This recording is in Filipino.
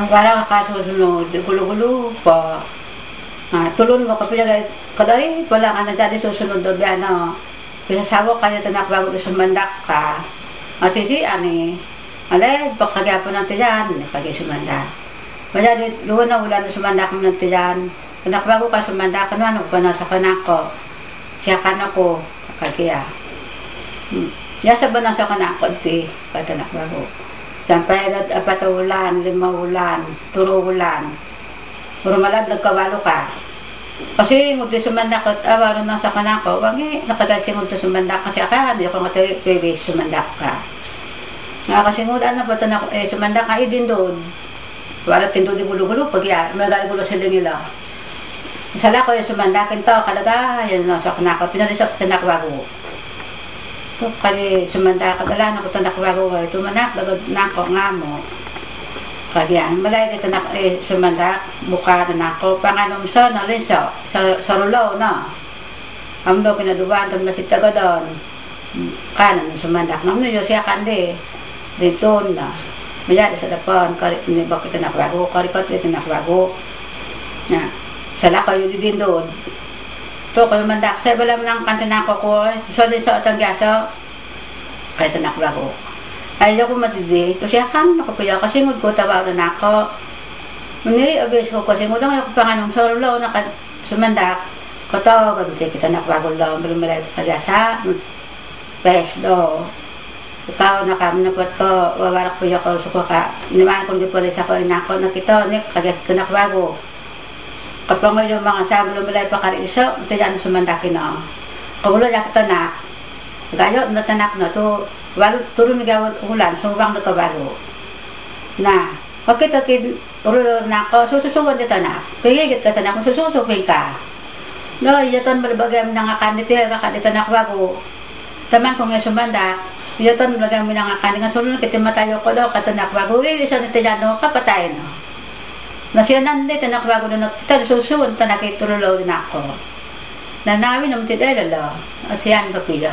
Parang kasusunod, gulo-gulo pa. Tulon mo kapilagay, kadari, wala ka na dati susunod doon yan, no? Pisasawa kayo ito nakbago sa mandak ka. Sisi, ani, alay, pagkagyapo ng tiyan, pagi sumandak. Kaya doon na wala na sumandak mo ng tiyan. Nakbago ka sumandak, ano pa na sa kanako. Siya kanako, kagaya. Yasa ba na sa kanako, di, pata nakbago. Sampai at 4 ulan, 5 ulan, 3 ulan. Puro malad nagkawalo ka. Kasi ngudi sumandak at awaro na sa kanako, wangi nakadasi ngudi sumandak kasi akahan, di ako nga sumandak ka. Kasi ngudan na pata na sumandak ka din doon. Wala tindo di gulo-gulo, pag yan, magaling gulo sila nila. Isala ko yung sumandakin to, kalaga, yan na sa kanako, pinalisap sa nakwago. Kali sumanda ka dala na ko tanak wago ay tumanak dagod nako nga mo. Kaya malay kita nak sumanda buka na nako panganom sa na rin sa rulaw na. Amdo pinaduban tam na sitagadon. Kanan sumanda ngam no siya kande dito na. Maya sa dapan kari ni bakit tanak wago kari kat tanak wago. Na sala kayo din doon. To kayo mandak sa balam ng kantinako ko so din sa atang gaso kay tanakwa ko ay ako matindi to siya kan nakapuya kasi ngud ko tawaran nako muni abes ko kasi ngud ang ako panganong sorlo na sumandak ko tawag ko kita nakwa ko lang malay kagasa pes do ikaw na kam na ko wawarak ko yo ko suko ka niman ko di pala sa ko nako nakita ni kagas kanakwa ko kapag yung mga sabi lumalay pa kariso, ito yan sumandakin na. Kagulo niya kita na, gayo na tanak na to, turun nga ulan, sumubang na kabalo. Na, pagkita ulo na ako, sususuwan dito na, pagigit ka tanak, sususupin ka. No, yaton malabagam na nga kanito, kakadito na bago. Taman kung nga sumandak, yaton malabagam na nga kanito, nga sulun kita matayo ko daw, katanak bago, isa na tiyan no, kapatay no. Na siya nandito nakbago na susuwan ta nakitululaw din ako. Na namin naman titay lalo. Asiyan ka piya.